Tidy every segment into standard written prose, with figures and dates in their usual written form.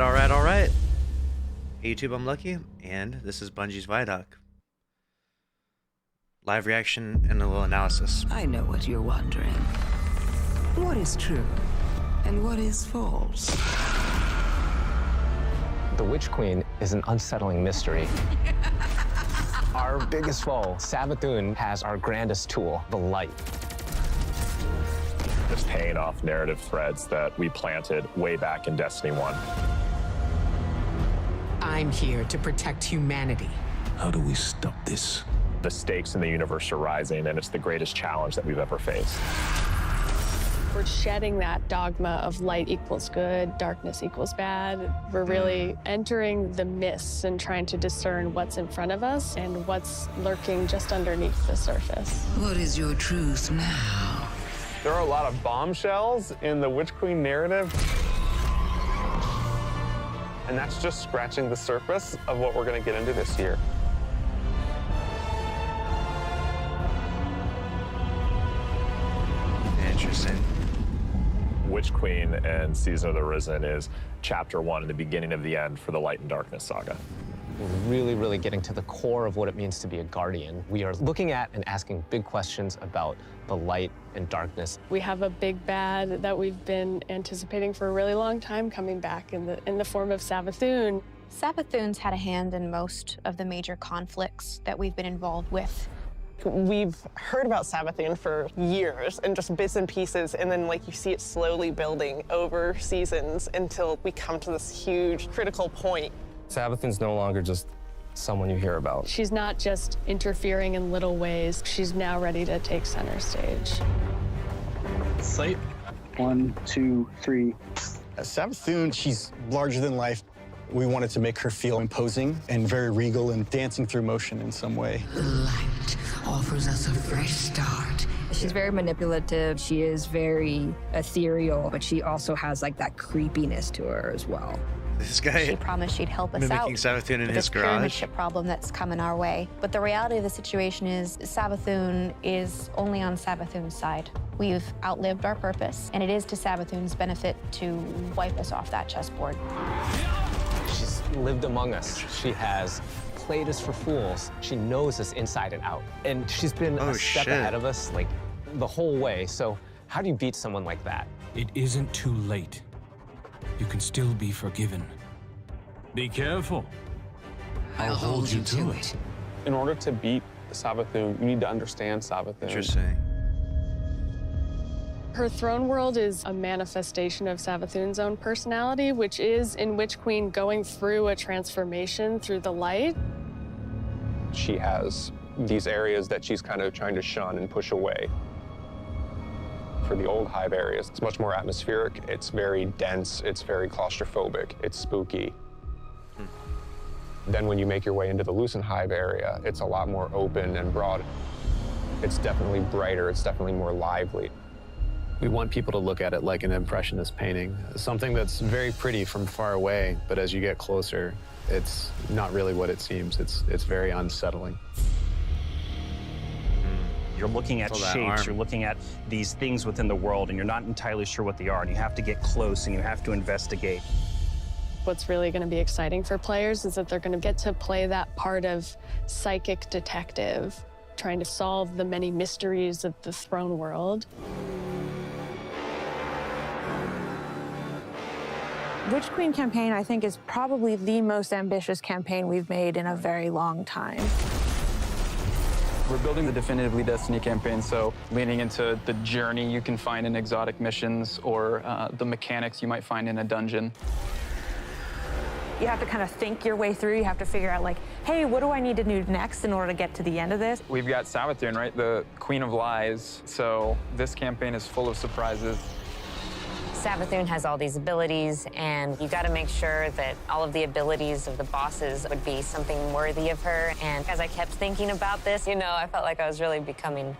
All right. Hey YouTube, I'm Lucky, and this is Bungie's Vidoc. Live reaction and a little analysis. I know what you're wondering. What is true and what is false? The Witch Queen is an unsettling mystery. Our biggest foe, Savathun, has our grandest tool, the light. Just paying off narrative threads that we planted way back in Destiny 1. I'm here to protect humanity. How do we stop this? The stakes in the universe are rising, and it's the greatest challenge that we've ever faced. We're shedding that dogma of light equals good, darkness equals bad. We're really entering the mists and trying to discern what's in front of us and what's lurking just underneath the surface. What is your truth now? There are a lot of bombshells in the Witch Queen narrative. And that's just scratching the surface of what we're going to get into this year. Interesting. Witch Queen and Season of the Risen is chapter 1 and the beginning of the end for the Light and Darkness saga. We're really getting to the core of what it means to be a guardian. We are looking at and asking big questions about the light and darkness. We have a big bad that we've been anticipating for a really long time coming back in the form of Savathun. Savathun's had a hand in most of the major conflicts that we've been involved with. We've heard about Savathun for years and just bits and pieces, and then you see it slowly building over seasons until we come to this huge critical point. Savathun's no longer just someone you hear about. She's not just interfering in little ways. She's now ready to take center stage. Slate. 1, 2, 3. Savathun, she's larger than life. We wanted to make her feel imposing and very regal and dancing through motion in some way. The light offers us a fresh start. She's very manipulative. She is very ethereal, but she also has that creepiness to her as well. This guy She promised she'd help us out mimicking Savathun in with his this pyramid garage. ship problem that's coming our way. But the reality of the situation is Savathun is only on Savathun's side. We've outlived our purpose, and it is to Savathun's benefit to wipe us off that chessboard. She's lived among us. She has played us for fools. She knows us inside and out. And she's been a step ahead of us the whole way. So how do you beat someone like that? It isn't too late. You can still be forgiven. Be careful. I'll hold you to it. In order to beat Savathun, you need to understand Savathun. Interesting. Her throne world is a manifestation of Savathun's own personality, which is, in Witch Queen, going through a transformation through the light. She has these areas that she's kind of trying to shun and push away. For the old hive areas, it's much more atmospheric, it's very dense, it's very claustrophobic, it's spooky. Then when you make your way into the Lucent hive area, it's a lot more open and broad. It's definitely brighter, it's definitely more lively. We want people to look at it like an impressionist painting, something that's very pretty from far away, but as you get closer, it's not really what it seems. It's very unsettling. You're looking at shapes, you're looking at these things within the world, and you're not entirely sure what they are, and you have to get close and you have to investigate. What's really going to be exciting for players is that they're going to get to play that part of psychic detective, trying to solve the many mysteries of the throne world. Witch Queen campaign, I think, is probably the most ambitious campaign we've made in a very long time. We're building the definitively Destiny campaign, so leaning into the journey you can find in exotic missions or the mechanics you might find in a dungeon. You have to kind of think your way through. You have to figure out, hey, what do I need to do next in order to get to the end of this? We've got Savathun, right? The Queen of Lies. So this campaign is full of surprises. Savathun has all these abilities, and you got to make sure that all of the abilities of the bosses would be something worthy of her. And as I kept thinking about this, I felt like I was really becoming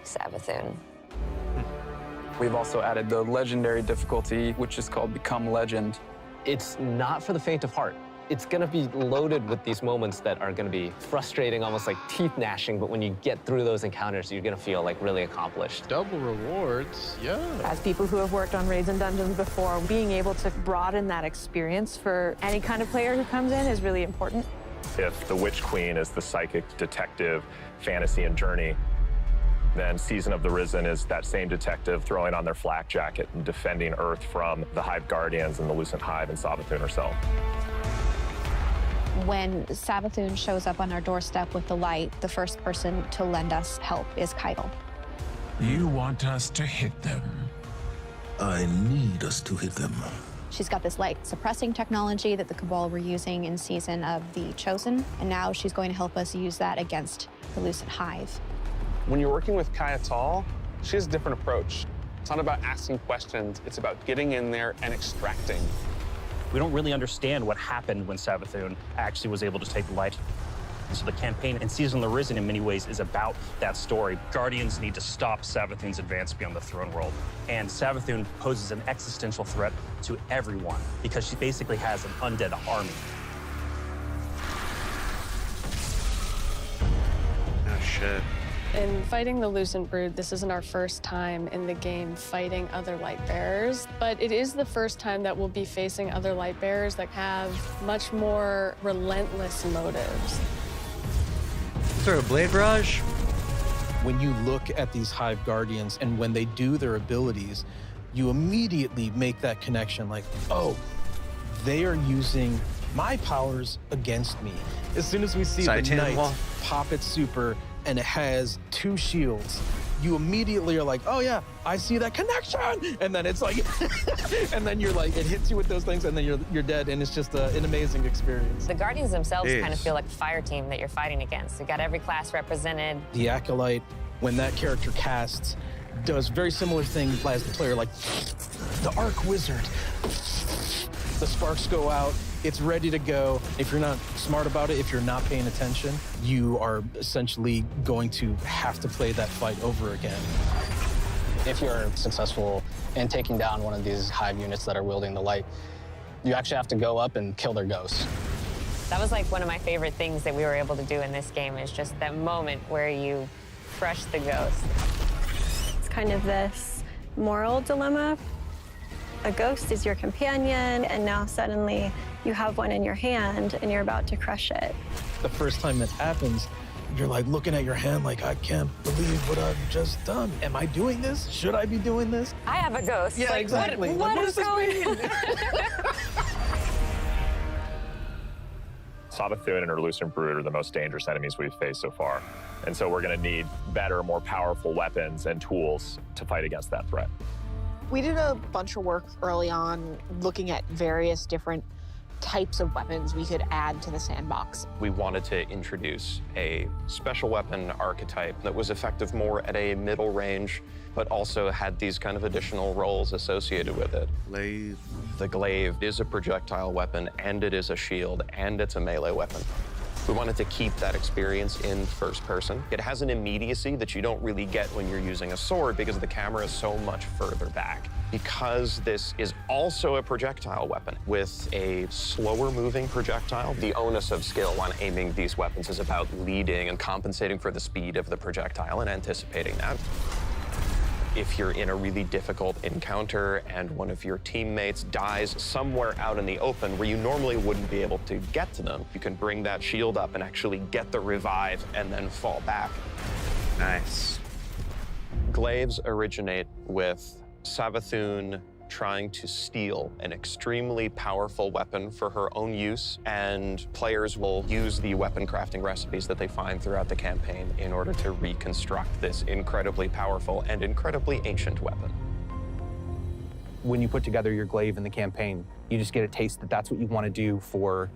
Savathun. We've also added the legendary difficulty, which is called Become Legend. It's not for the faint of heart. It's gonna be loaded with these moments that are gonna be frustrating, almost like teeth gnashing, but when you get through those encounters, you're gonna feel like really accomplished. Double rewards, yeah. As people who have worked on raids and dungeons before, being able to broaden that experience for any kind of player who comes in is really important. If the Witch Queen is the psychic, detective, fantasy, and journey, then Season of the Risen is that same detective throwing on their flak jacket and defending Earth from the Hive Guardians and the Lucent Hive and Savathun herself. When Savathun shows up on our doorstep with the light, the first person to lend us help is Keitel. You want us to hit them? I need us to hit them. She's got this light suppressing technology that the Cabal were using in Season of the Chosen, and now she's going to help us use that against the Lucent Hive. When you're working with Keitel, she has a different approach. It's not about asking questions, it's about getting in there and extracting. We don't really understand what happened when Savathun actually was able to take the light. And so the campaign in Season of the Risen in many ways is about that story. Guardians need to stop Savathun's advance beyond the throne world. And Savathun poses an existential threat to everyone because she basically has an undead army. Oh, shit. In fighting the Lucent Brood, this isn't our first time in the game fighting other light bearers, but it is the first time that we'll be facing other light bearers that have much more relentless motives. Throw a blade barrage? When you look at these Hive Guardians and when they do their abilities, you immediately make that connection like, oh, they are using my powers against me. As soon as we see the Knight pop its super and it has 2 shields, you immediately are like, oh yeah, I see that connection. And then it's like, and then you're like, it hits you with those things and then you're dead. And it's just an amazing experience. The Guardians themselves kind of feel like a fire team that you're fighting against. You got every class represented. The Acolyte, when that character casts, does very similar thing as the player, like the Arc Wizard. The sparks go out, it's ready to go. If you're not smart about it, if you're not paying attention, you are essentially going to have to play that fight over again. If you're successful in taking down one of these Hive units that are wielding the light, you actually have to go up and kill their ghosts. That was like one of my favorite things that we were able to do in this game is just that moment where you crush the ghost. It's kind of this moral dilemma. A ghost is your companion, and now suddenly you have one in your hand and you're about to crush it. The first time it happens, you're like looking at your hand like, I can't believe what I've just done. Am I doing this? Should I be doing this? I have a ghost. Yeah, like, exactly. What is going on? Savathun and her Lucent Brood are the most dangerous enemies we've faced so far. And so we're going to need better, more powerful weapons and tools to fight against that threat. We did a bunch of work early on looking at various different types of weapons we could add to the sandbox. We wanted to introduce a special weapon archetype that was effective more at a middle range, but also had these kind of additional roles associated with it. Glaive. The glaive is a projectile weapon, and it is a shield, and it's a melee weapon. We wanted to keep that experience in first person. It has an immediacy that you don't really get when you're using a sword because the camera is so much further back. Because this is also a projectile weapon with a slower moving projectile, the onus of skill on aiming these weapons is about leading and compensating for the speed of the projectile and anticipating that. If you're in a really difficult encounter and one of your teammates dies somewhere out in the open where you normally wouldn't be able to get to them, you can bring that shield up and actually get the revive and then fall back. Nice. Glaives originate with Savathun trying to steal an extremely powerful weapon for her own use, and players will use the weapon crafting recipes that they find throughout the campaign in order to reconstruct this incredibly powerful and incredibly ancient weapon. When you put together your glaive in the campaign, you just get a taste that that's what you want to do for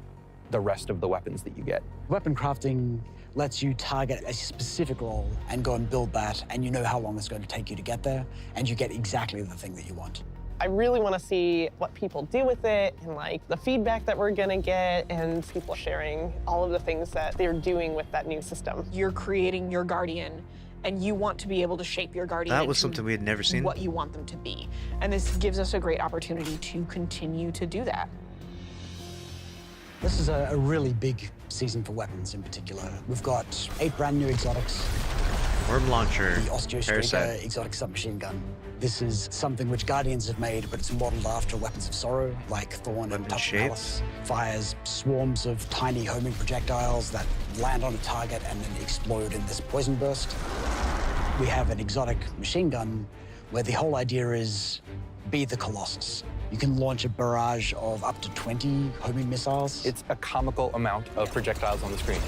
the rest of the weapons that you get. Weapon crafting lets you target a specific role and go and build that, and you know how long it's going to take you to get there, and you get exactly the thing that you want. I really want to see what people do with it and like the feedback that we're gonna get and people sharing all of the things that they're doing with that new system. You're creating your Guardian and you want to be able to shape your Guardian That was something we had never seen. What you want them to be. And this gives us a great opportunity to continue to do that. This is a really big season for weapons in particular. We've got 8 brand new exotics. Worm launcher. The Osteostraker exotic submachine gun. This is something which Guardians have made, but it's modeled after weapons of sorrow, like Thorn and Touch of Malice. Fires swarms of tiny homing projectiles that land on a target and then explode in this poison burst. We have an exotic machine gun where the whole idea is be the Colossus. You can launch a barrage of up to 20 homing missiles. It's a comical amount of projectiles on the screen.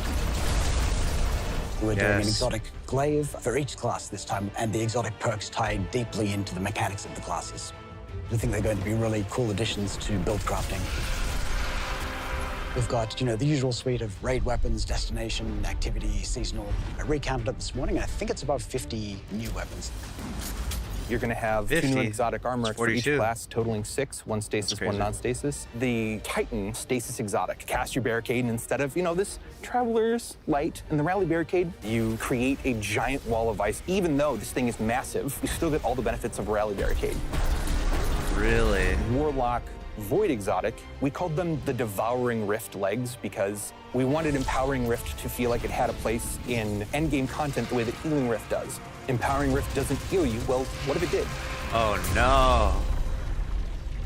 We're doing an exotic glaive for each class this time, and the exotic perks tie deeply into the mechanics of the classes. I think they're going to be really cool additions to build crafting. We've got, you know, the usual suite of raid weapons, destination, activity, seasonal. I recounted it this morning, and I think it's about 50 new weapons. You're going to have 2 new exotic armor for each class, totaling 6, 1 stasis, 1 non-stasis. The Titan stasis exotic. Cast your barricade, and instead of, you know, this Traveler's Light and the Rally barricade, you create a giant wall of ice. Even though this thing is massive, you still get all the benefits of Rally barricade. Really? Warlock Void exotic. We called them the Devouring Rift legs because we wanted Empowering Rift to feel like it had a place in endgame content the way that Healing Rift does. Empowering Rift doesn't heal you. Well, what if it did? Oh, no.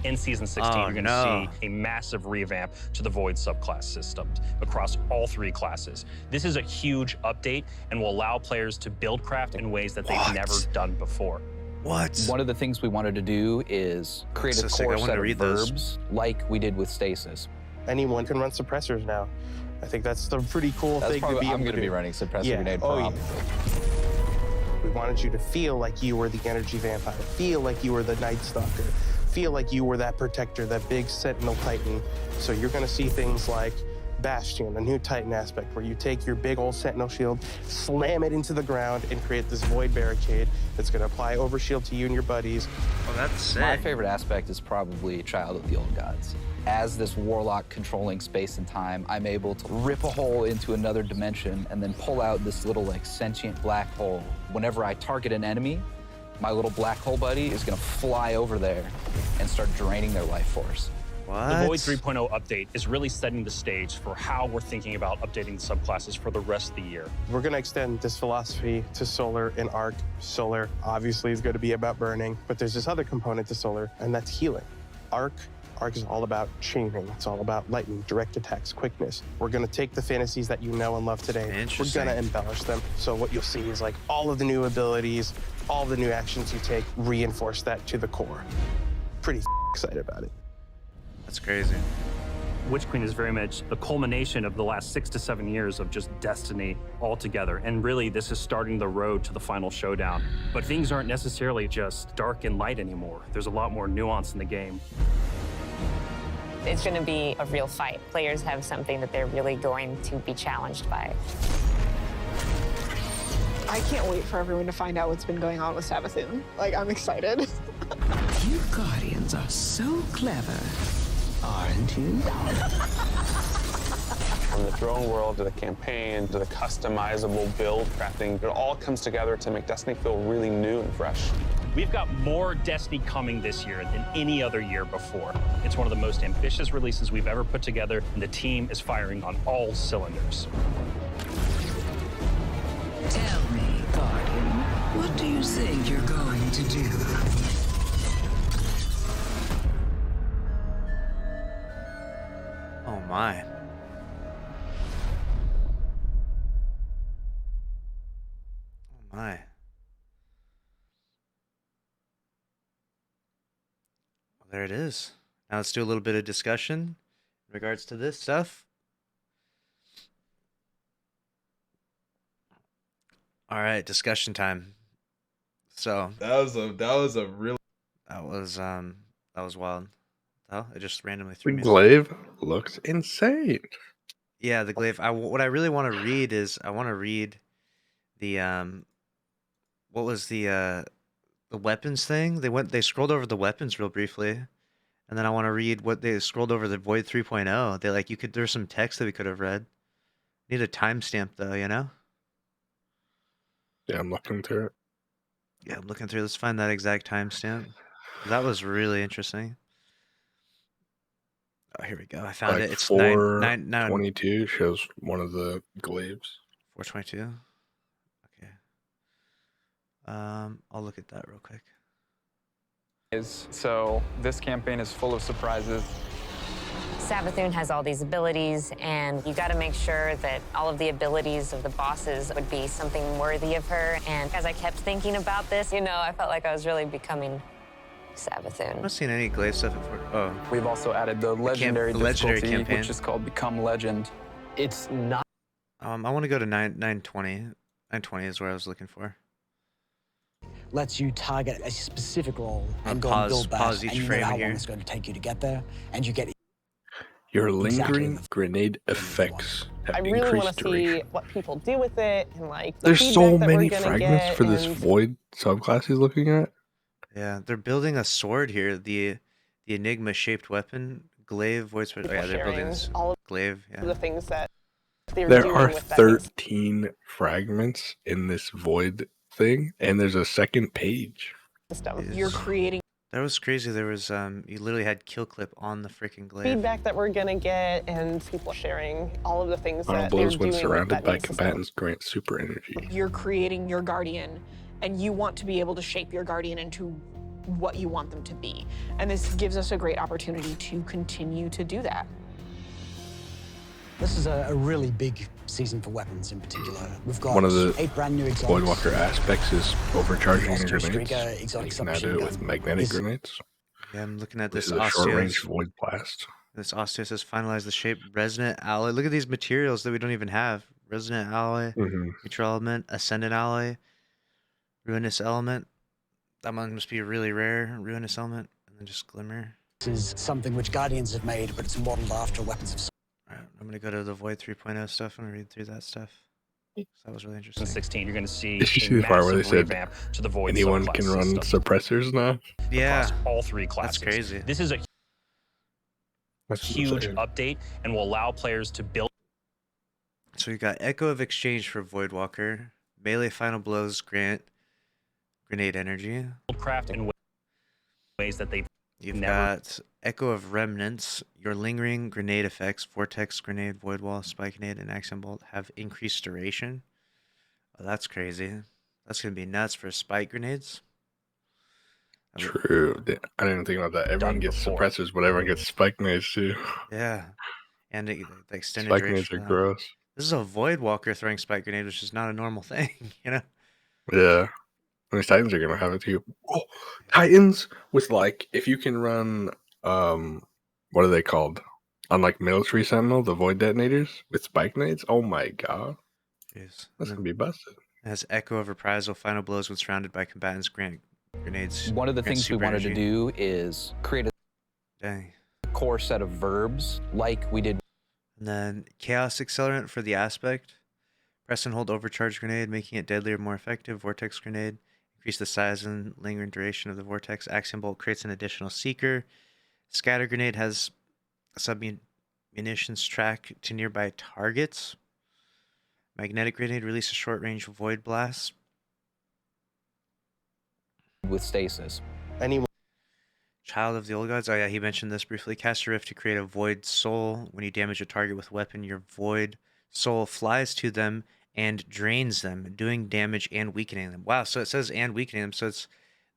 In Season 16, you're going to see a massive revamp to the Void subclass system across all 3 classes. This is a huge update and will allow players to build craft in ways that they've never done before. What? One of the things we wanted to do is create a core set of verbs like we did with Stasis. Anyone can run suppressors now. I think that's the pretty cool thing to be able to do. I'm going to be running Suppressor Grenade probably. We wanted you to feel like you were the energy vampire, feel like you were the Night Stalker, feel like you were that protector, that big Sentinel Titan. So you're going to see things like Bastion, a new Titan aspect, where you take your big old Sentinel shield, slam it into the ground, and create this void barricade that's going to apply overshield to you and your buddies. Oh, that's sick. My favorite aspect is probably Child of the Old Gods. As this warlock controlling space and time, I'm able to rip a hole into another dimension and then pull out this little like sentient black hole. Whenever I target an enemy, my little black hole buddy is going to fly over there and start draining their life force. The Void 3.0 update is really setting the stage for how we're thinking about updating the subclasses for the rest of the year. We're going to extend this philosophy to Solar and Arc. Solar obviously is going to be about burning, but there's this other component to Solar, and that's healing. Arc is all about chaining. It's all about lightning, direct attacks, quickness. We're going to take the fantasies that you know and love today. We're going to embellish them. So what you'll see is like all of the new abilities, all the new actions you take, reinforce that to the core. Pretty excited about it. That's crazy. Witch Queen is very much the culmination of the last 6 to 7 years of just Destiny all together. And really, this is starting the road to the final showdown. But things aren't necessarily just dark and light anymore. There's a lot more nuance in the game. It's going to be a real fight. Players have something that they're really going to be challenged by. I can't wait for everyone to find out what's been going on with Savathûn. Like, I'm excited. You Guardians are so clever, aren't you? From the throne world to the campaign to the customizable build crafting, it all comes together to make Destiny feel really new and fresh. We've got more Destiny coming this year than any other year before. It's one of the most ambitious releases we've ever put together, and the team is firing on all cylinders. Tell me, Guardian, what do you think you're going to do? Oh my. Oh my. Well, there it is. Now let's do a little bit of discussion in regards to this stuff. All right, discussion time. So that was wild. Oh, it just randomly threw me. The glaive looks insane. Yeah, the glaive. What I really want to read is I want to read the what was the weapons thing? They scrolled over the weapons real briefly, and then I want to read what they scrolled over the Void 3.0. They there's some text that we could have read. Need a timestamp though, you know? Yeah, I'm looking through it. Yeah, I'm looking through. Let's find that exact timestamp. That was really interesting. Oh, here we go. I found like it. It's 422 shows one of the glaives. 422. Okay. I'll look at that real quick. So this campaign is full of surprises. Savathun has all these abilities, and you got to make sure that all of the abilities of the bosses would be something worthy of her. And as I kept thinking about this, you know, I felt like I was really becoming Savathun. I'm not seeing any glaive stuff. We've also added the legendary legendary difficulty, campaign, which is called Become Legend. It's not. I want to go to 920. 920 is where I was looking for. Lets you target a specific role and go and build that, pause each and you know frame how here. long it's going to take you to get there, and you get Your lingering grenade effects have I really want increased to duration. see what people do with it and like the There's so feedback that we're many gonna fragments get for this and void subclass he's looking at. Yeah, they're building a sword here. The enigma-shaped weapon, glaive, void sword. Oh yeah, they're building sharing this all glaive. Yeah. the things that they're There doing are with that 13 fragments in this void thing, and there's a second page. system. You're creating That was crazy. There was you literally had kill clip on the freaking glaive. feedback that we're gonna get and people sharing all of the things Final that they're blows when doing with surrounded that by new system. combatants grant super energy. You're creating your guardian, and you want to be able to shape your guardian into what you want them to be. And this gives us a great opportunity to continue to do that. This is a really big season for weapons in particular. We've got One of the 8 brand new exotics. Voidwalker aspects is overcharging your Monster grenades. Trigger, exotic You can now do submachine it gun. with magnetic Is- grenades. Yeah, I'm looking at This this is a short-range Osteos. void blast. This Osteos says finalize the shape, resonant alloy. Look at these materials that we don't even have. Resonant alloy, neutral element, ascendant alloy, ruinous element. That one must be really rare. Ruinous element, and then just glimmer. This is something which Guardians have made, but it's modeled after weapons of. Alright, I'm gonna go to the Void 3.0 stuff. I'm gonna read through that stuff. So that was really interesting. 16, you're going to see Did you a see the part where they massive said revamp to the Void anyone subclass can run system suppressors now? Yeah, across all 3 classes. that's crazy. This is a That's huge insane. update and will allow players to build. So you got Echo of Exchange for Voidwalker, melee final blows grant grenade energy. Craft in ways that they've You've never. got Echo of Remnants. Your lingering grenade effects, Vortex Grenade, Void Wall, Spike Grenade, and Axiom Bolt have increased duration. Oh, that's crazy. That's gonna be nuts for spike grenades. True. I didn't think about that. Everyone gets suppressors, but everyone gets spike grenades too. Yeah, and the extended Spike duration. grenades are of that. gross. This is a Void Walker throwing spike grenade, which is not a normal thing, you know. Yeah. And these Titans are gonna have it too. Oh, Titans with like if you can run what are they called? Unlike Military Sentinel, the Void Detonators with spike grenades. Oh my god. Jeez. That's gonna be busted. It has Echo of Reprisal, final blows when surrounded by combatants, grant grenades. One of the grant things we super wanted energy. to do is create a Dang. core set of verbs like we did. And then Chaos Accelerant for the aspect. Press and hold Overcharge Grenade, making it deadlier, more effective. Vortex Grenade. Increase the size and lingering duration of the Vortex. Axiom Bolt creates an additional Seeker. Scatter Grenade has a sub-munitions track to nearby targets. Magnetic Grenade releases short-range Void Blast. With stasis. Anyone. Child of the Old Gods. Oh yeah, he mentioned this briefly. Cast a Rift to create a Void Soul. When you damage a target with a weapon, your Void Soul flies to them and drains them, doing damage and weakening them. Wow, so it says and weakening them. So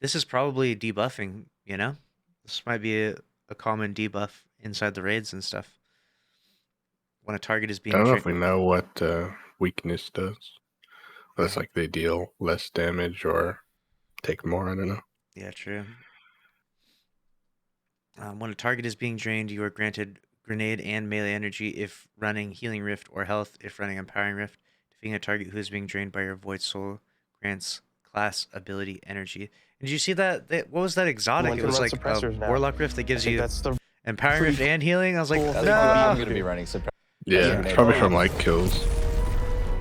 this is probably debuffing, you know? This might be a common debuff inside the raids and stuff. When a target is being I don't know if we know what weakness does. But it's like they deal less damage or take more, I don't know. Yeah, true. When a target is being drained, you are granted grenade and melee energy if running Healing Rift or health if running Empowering Rift. Defeating a target who is being drained by your Void Soul grants class ability energy. And did you see that? What was that exotic? It was like a Warlock Rift that gives you Empowering Rift and healing. I was like, no. I'm going to be running suppressor. Yeah, it's probably from like kills.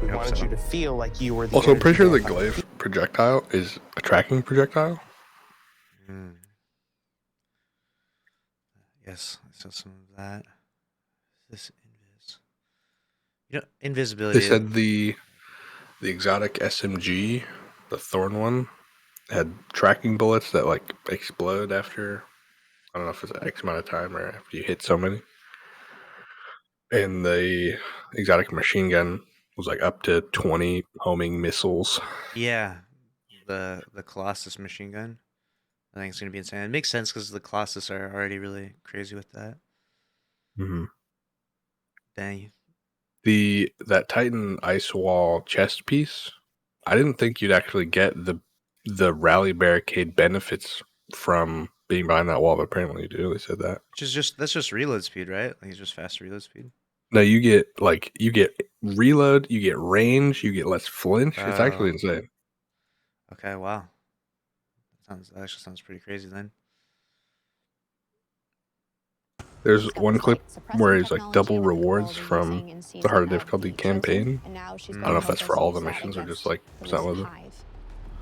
We wanted you to feel like you were the Also, I'm pretty sure the energy glaive projectile is a tracking projectile. Yes, I saw some of that. This invis. You know, invisibility. They said the exotic SMG, the Thorn one, had tracking bullets that like explode after, I don't know if it's X amount of time or after you hit so many. And the exotic machine gun was like up to 20 homing missiles. Yeah, the Colossus machine gun. I think it's gonna be insane. It makes sense because the Colossus are already really crazy with that. Mm-hmm. Dang. That Titan Ice Wall chest piece, I didn't think you'd actually get the rally barricade benefits from being behind that wall, but apparently you do. They said that. That's just reload speed, right? Like it's just faster reload speed. No, you get reload, you get range, you get less flinch. It's actually Oh. insane. Okay, wow. That actually sounds pretty crazy then. There's one clip where he's like double rewards from the harder difficulty campaign. I don't know if that's for all the missions or just like some of them.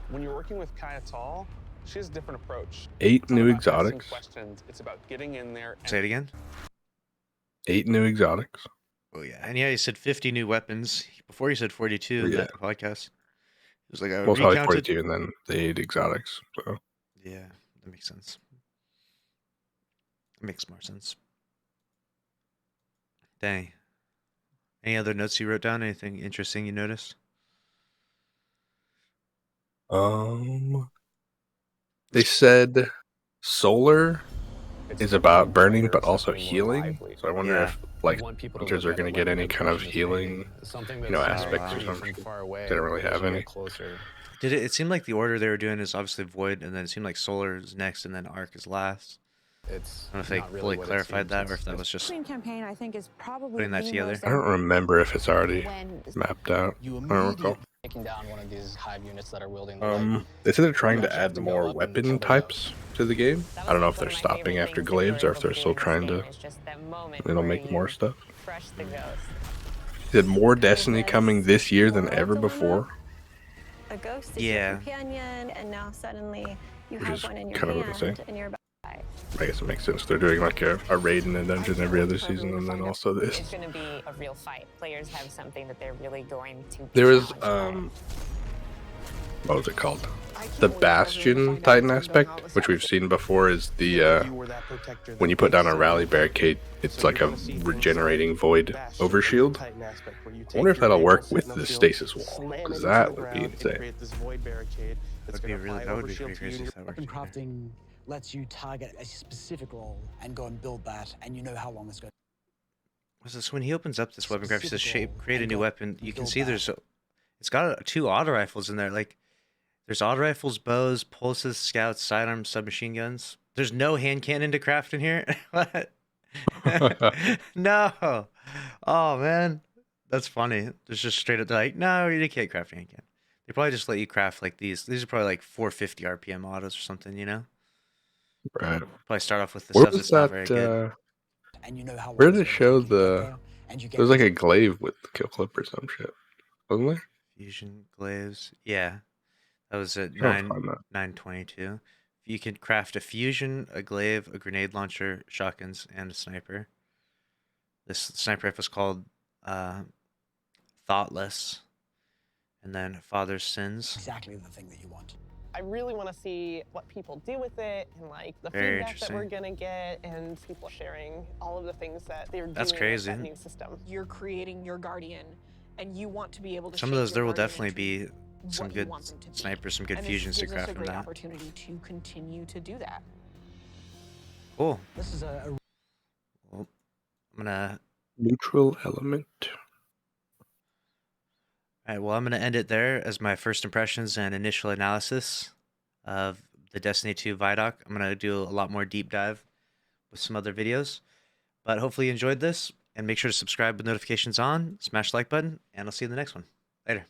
When you're working with Kaya Tall, she has a different approach. 8 new It's not about asking exotics. questions, it's about getting in there. Say it again. 8 new exotics. Oh yeah, and yeah, he said 50 new weapons before. He said 42 in that podcast. It was like I Well, it's probably recounted. 42 and then the 8 exotics. So Yeah, that makes sense. It makes more sense. Dang. Any other notes you wrote down? Anything interesting you noticed? They said solar is about burning, but also healing. So I wonder if like hunters are going to get any kind of healing, aspects or something. They don't really have any. It seemed like the order they were doing is obviously Void, and then it seemed like Solar is next, and then Arc is last. I don't know if they fully clarified that, or if that was just campaign, I think, is probably putting that together. I don't remember if it's already mapped out. I don't recall. Taking down one of these hive units that are wielding the They said they're trying to add more weapon types to the game. I don't know if they're stopping after glaives or if they're still trying to, make more stuff. He said more Destiny coming this year than ever before. A ghost is your companion, and now suddenly you have one in your hand, and you're about. I guess it makes sense. They're doing like a raid in a dungeon every other season, and then also this. It's going to be a real fight. Players have something that they're really going to. There is what was it called? The Bastion Titan aspect, which we've seen before, is the when you put down a rally barricade, it's like a regenerating void overshield. I wonder if that'll work with the stasis wall, because that would be insane. That would be pretty crazy if that worked. Weapon crafting lets you target a specific role and go and build that, and you know how long it's going. So when he opens up this weapon craft, it says create a new weapon. You can see it's got 2 auto rifles in there. Like there's auto rifles, bows, pulses, scouts, sidearms, submachine guns. There's no hand cannon to craft in here. What? No. Oh man, that's funny. There's just straight up like, no, you can't craft a hand cannon. They probably just let you craft like these. These are probably like 450 RPM autos or something, Right. Probably start off with the Where stuff was that's not very good. Where did they show there's like a glaive with the kill clip or some shit, wasn't there? Fusion glaives. Yeah. That was at I don't find that. 922. You can craft a fusion, a glaive, a grenade launcher, shotguns, and a sniper. This sniper rifle is called Thoughtless. And then Father's Sins. Exactly the thing that you want. I really want to see what people do with it and like the Very feedback that we're gonna get and people sharing all of the things that they're doing That's crazy. with that new system. You're creating your guardian, and you want to be able to. Some of those there will definitely be some good snipers, some good fusions to craft from that. Opportunity to continue to do that. Cool. This is a well, I'm gonna neutral element. All right, well, I'm going to end it there as my first impressions and initial analysis of the Destiny 2 Vidoc. I'm going to do a lot more deep dive with some other videos. But hopefully you enjoyed this, and make sure to subscribe with notifications on, smash the like button, and I'll see you in the next one. Later.